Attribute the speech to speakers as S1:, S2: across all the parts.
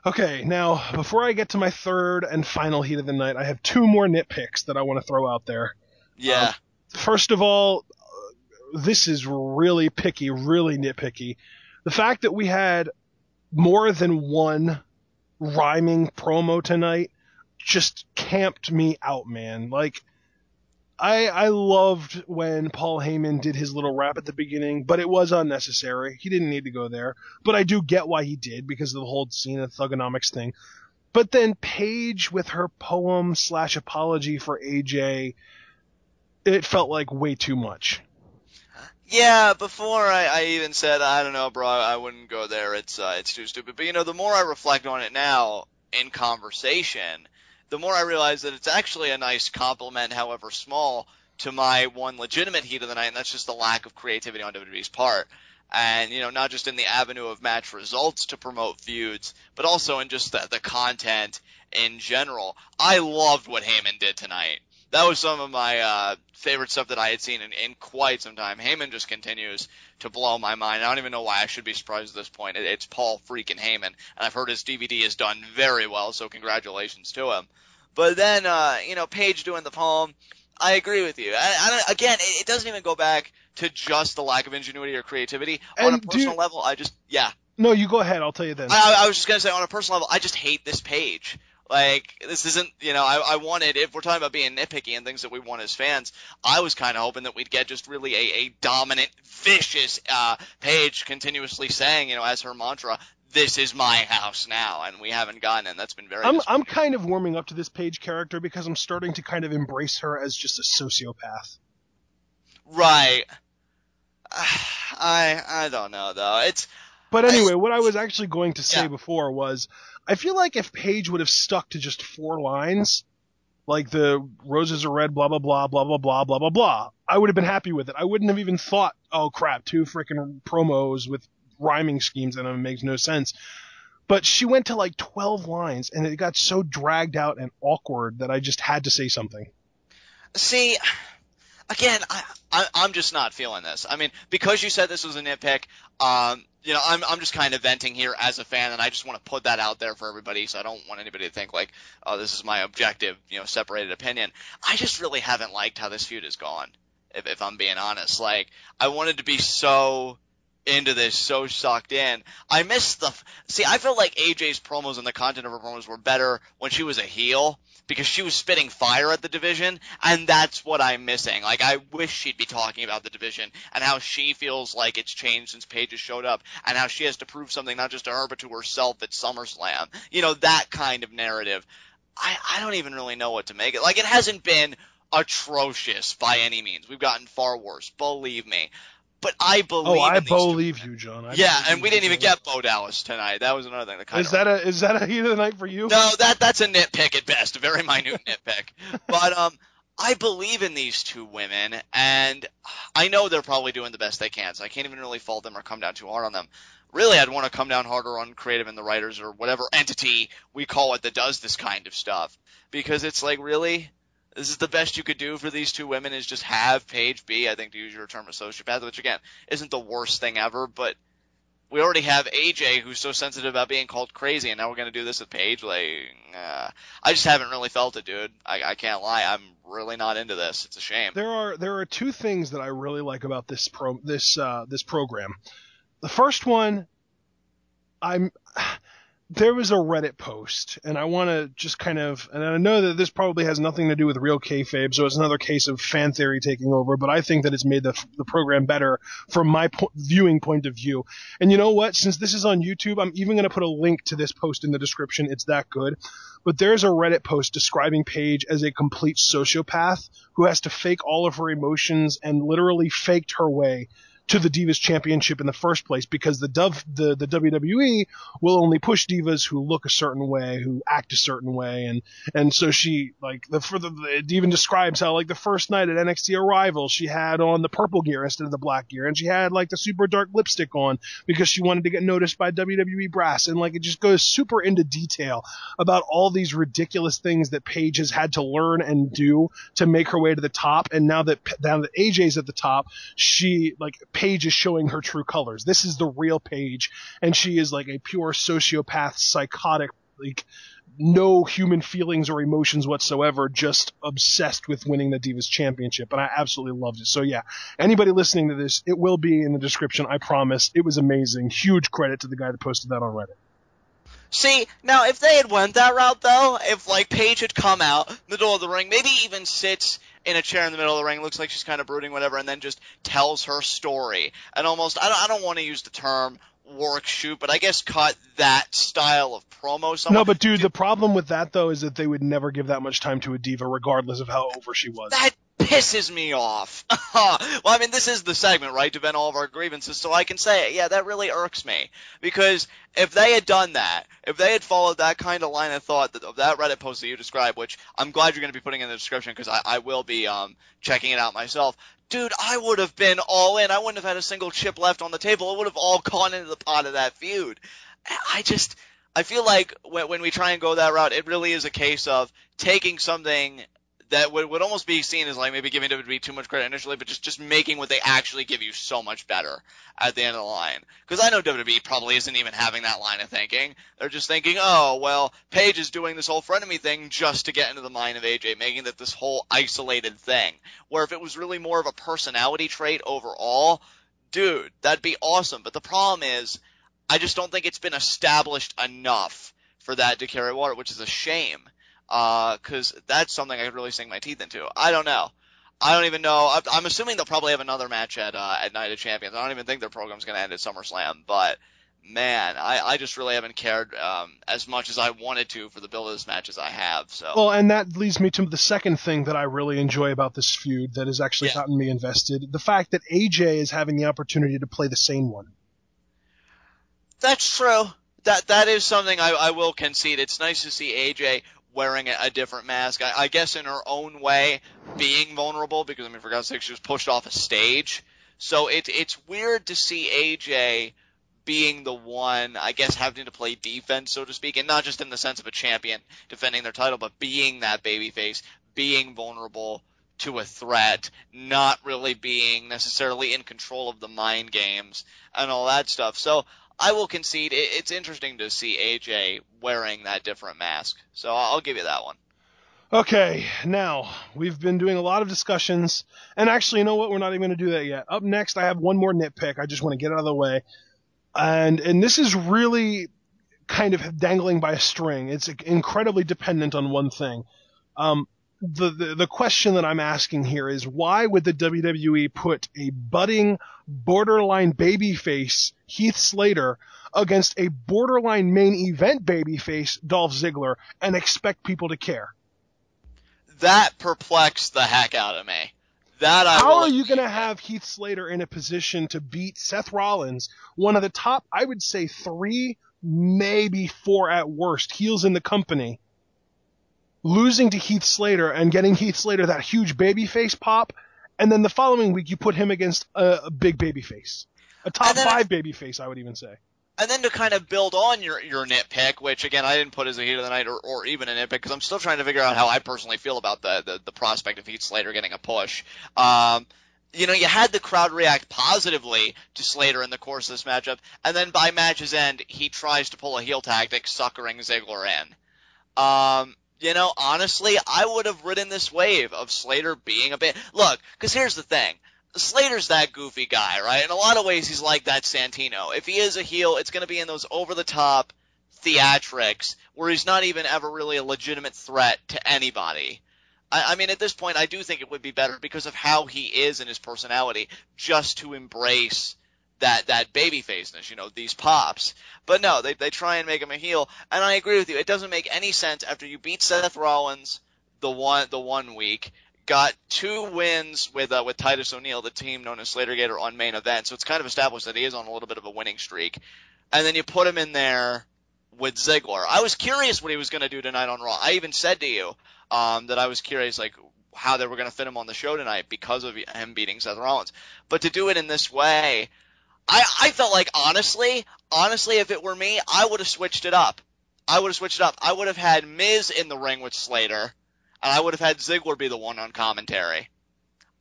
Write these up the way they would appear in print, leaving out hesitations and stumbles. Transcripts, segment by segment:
S1: Okay, now, before I get to my third and final heat of the night, I have two more nitpicks that I want to throw out there.
S2: Yeah.
S1: First of all, this is really picky, really nitpicky. The fact that we had more than one rhyming promo tonight just camped me out, man. Like, I loved when Paul Heyman did his little rap at the beginning, but it was unnecessary. He didn't need to go there. But I do get why he did, because of the whole Cena Thugonomics thing. But then Paige with her poem/apology for AJ, it felt like way too much.
S2: Yeah, before I even said, I don't know, bro, I wouldn't go there. It's too stupid. But, the more I reflect on it now in conversation, the more I realize that it's actually a nice compliment, however small, to my one legitimate heat of the night, and that's just the lack of creativity on WWE's part. And, not just in the avenue of match results to promote feuds, but also in just the content in general. I loved what Heyman did tonight. That was some of my favorite stuff that I had seen in quite some time. Heyman just continues to blow my mind. I don't even know why I should be surprised at this point. It's Paul freaking Heyman, and I've heard his DVD is done very well, so congratulations to him. But then, Paige doing the poem, I agree with you. Again, it doesn't even go back to just the lack of ingenuity or creativity. On a personal level,
S1: No, you go ahead. I'll tell you then.
S2: I was just going to say, on a personal level, I just hate this Paige. Like, this isn't, I wanted, if we're talking about being nitpicky and things that we want as fans, I was kind of hoping that we'd get just really a dominant, vicious Paige continuously saying, as her mantra, this is my house now, and we haven't gotten it, and that's been very
S1: I'm kind of warming up to this Paige character because I'm starting to kind of embrace her as just a sociopath.
S2: Right. I don't know, though.
S1: But anyway, what I was actually going to say before was, I feel like if Paige would have stuck to just 4 lines, like the roses are red, blah, blah, blah, blah, blah, blah, blah, blah, blah, I would have been happy with it. I wouldn't have even thought, oh crap, 2 freaking promos with rhyming schemes in them makes no sense. But she went to like 12 lines, and it got so dragged out and awkward that I just had to say something.
S2: See, again, I'm just not feeling this. I mean, because you said this was a nitpick, I'm just kind of venting here as a fan, and I just want to put that out there for everybody, so I don't want anybody to think like, oh, this is my objective, separated opinion. I just really haven't liked how this feud has gone, if I'm being honest. Like, I wanted to be so into this, so sucked in. I felt like AJ's promos and the content of her promos were better when she was a heel, because she was spitting fire at the division, and that's what I'm missing. Like, I wish she'd be talking about the division and how she feels like it's changed since Paige has showed up, and how she has to prove something not just to her but to herself at SummerSlam. That kind of narrative. I don't even really know what to make it. Like, it hasn't been atrocious by any means. We've gotten far worse, believe me. But I believe
S1: you, John.
S2: And we didn't even get Bo Dallas tonight. That was another thing that kind of...
S1: Is that a heat of the night for you?
S2: No, that's a nitpick at best, a very minute nitpick. But I believe in these two women, and I know they're probably doing the best they can, so I can't even really fault them or come down too hard on them. Really, I'd want to come down harder on creative and the writers or whatever entity we call it that does this kind of stuff. Because it's like, really? This is the best you could do for these two women, is just have Paige be, I think, to use your term, a sociopath, which, again, isn't the worst thing ever, but we already have AJ, who's so sensitive about being called crazy, and now we're going to do this with Paige. Like, I just haven't really felt it, dude. I can't lie. I'm really not into this. It's a shame.
S1: There are 2 things that I really like about this program. The first one, there was a Reddit post, and I want to just kind of, and I know that this probably has nothing to do with real kayfabe, so it's another case of fan theory taking over, but I think that it's made the program better from my viewing point of view. And you know what? Since this is on YouTube, I'm even going to put a link to this post in the description. It's that good. But there's a Reddit post describing Paige as a complete sociopath who has to fake all of her emotions and literally faked her way to the Divas Championship in the first place, because the WWE will only push divas who look a certain way, who act a certain way, and so she, like, it even describes how, like, the first night at NXT Arrival, she had on the purple gear instead of the black gear, and she had, like, the super dark lipstick on because she wanted to get noticed by WWE brass, and, like, it just goes super into detail about all these ridiculous things that Paige has had to learn and do to make her way to the top, and now that AJ's at the top, she, like, Paige is showing her true colors. This is the real Paige, and she is like a pure sociopath, psychotic, like no human feelings or emotions whatsoever, just obsessed with winning the Divas Championship, and I absolutely loved it. So yeah, anybody listening to this, it will be in the description, I promise. It was amazing. Huge credit to the guy that posted that on Reddit.
S2: See, now if they had went that route though, if like Paige had come out, middle of the ring, maybe even sits in a chair in the middle of the ring, looks like she's kind of brooding, whatever, and then just tells her story, and almost, I don't want to use the term work shoot, but I guess cut that style of promo somewhere.
S1: No, but dude, the problem with that though is that they would never give that much time to a diva, regardless of how over she was.
S2: That pisses me off. Well, I mean, this is the segment, right, to vent all of our grievances, so I can say it. Yeah, that really irks me. Because if they had done that, if they had followed that kind of line of thought of that Reddit post that you described, which I'm glad you're going to be putting in the description because I will be checking it out myself, dude, I would have been all in. I wouldn't have had a single chip left on the table. It would have all gone into the pot of that feud. I feel like when we try and go that route, it really is a case of taking something that would almost be seen as like maybe giving WWE too much credit initially, but just making what they actually give you so much better at the end of the line. Because I know WWE probably isn't even having that line of thinking. They're just thinking, oh, well, Paige is doing this whole frenemy thing just to get into the mind of AJ, making that this whole isolated thing. Where if it was really more of a personality trait overall, dude, that'd be awesome. But the problem is, I just don't think it's been established enough for that to carry water, which is a shame. Because that's something I could really sink my teeth into. I don't know. I don't even know. I'm assuming they'll probably have another match at Night of Champions. I don't even think their program's going to end at SummerSlam. But, man, I just really haven't cared as much as I wanted to for the build of this match as I have. So.
S1: Well, and that leads me to the second thing that I really enjoy about this feud that has actually gotten me invested. The fact that AJ is having the opportunity to play the sane one.
S2: That's true. That is something I will concede. It's nice to see AJ wearing a different mask. I guess in her own way, being vulnerable, because, I mean, for God's sake, she was pushed off a stage. So it's weird to see AJ being the one, I guess, having to play defense, so to speak, and not just in the sense of a champion defending their title, but being that babyface, being vulnerable to a threat, not really being necessarily in control of the mind games and all that stuff. So I will concede it's interesting to see AJ wearing that different mask. So I'll give you that one.
S1: Okay, now, we've been doing a lot of discussions, and actually, you know what? We're not even going to do that yet. Up next, I have one more nitpick. I just want to get it out of the way. And this is really kind of dangling by a string. It's incredibly dependent on one thing. The question that I'm asking here is, why would the WWE put a budding, borderline babyface Heath Slater against a borderline main event babyface Dolph Ziggler and expect people to care?
S2: That perplexed the heck out of me.
S1: How are you going to have Heath Slater in a position to beat Seth Rollins, one of the top, I would say 3, maybe 4 at worst, heels in the company, losing to Heath Slater and getting Heath Slater that huge babyface pop, and then the following week you put him against a big babyface. A top 5 babyface, I would even say.
S2: And then to kind of build on your nitpick, which, again, I didn't put as a heat of the night or even a nitpick, because I'm still trying to figure out how I personally feel about the prospect of Heath Slater getting a push. You know, you had the crowd react positively to Slater in the course of this matchup, and then by match's end, he tries to pull a heel tactic, suckering Ziggler in. You know, honestly, I would have ridden this wave of Slater being a bit... Look, because here's the thing. Slater's that goofy guy, right? In a lot of ways, he's like that Santino. If he is a heel, it's going to be in those over-the-top theatrics where he's not even ever really a legitimate threat to anybody. I mean, at this point, I do think it would be better because of how he is and his personality just to embrace that babyfaceness, you know, these pops. But no, they try and make him a heel, and I agree with you. It doesn't make any sense after you beat Seth Rollins the one week, got 2 wins with Titus O'Neil, the team known as Slatergator, on main event, so it's kind of established that he is on a little bit of a winning streak. And then you put him in there with Ziggler. I was curious what he was going to do tonight on Raw. I even said to you that I was curious, like, how they were going to fit him on the show tonight because of him beating Seth Rollins. But to do it in this way, I felt like, honestly, if it were me, I would have switched it up. I would have had Miz in the ring with Slater, and I would have had Ziggler be the one on commentary.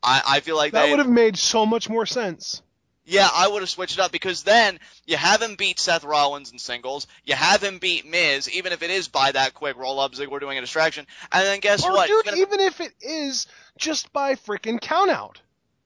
S2: I feel like
S1: that would have made so much more sense.
S2: Yeah, I would have switched it up because then you have him beat Seth Rollins in singles, you have him beat Miz, even if it is by that quick roll-up, Ziggler doing a distraction, and then guess
S1: Or,
S2: what?
S1: dude, even if it is just by freaking countout.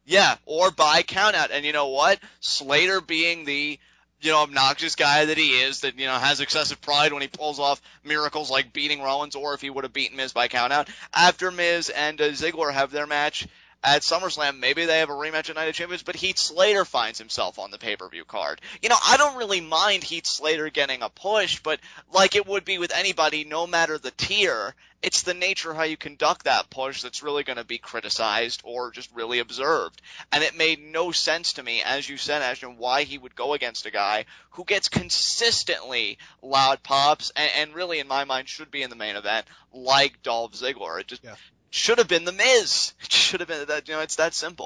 S2: Yeah, or by countout. And you know what? Slater being the, obnoxious guy that he is, that, has excessive pride when he pulls off miracles like beating Rollins, or if he would have beaten Miz by countout. After Miz and Ziggler have their match at SummerSlam, maybe they have a rematch at Night of Champions, but Heath Slater finds himself on the pay-per-view card. I don't really mind Heath Slater getting a push, but like it would be with anybody, no matter the tier, it's the nature of how you conduct that push that's really going to be criticized or just really observed. And it made no sense to me, as you said, Ashton, why he would go against a guy who gets consistently loud pops and really, in my mind, should be in the main event, like Dolph Ziggler. It just should have been The Miz. It should have been that. It's that simple.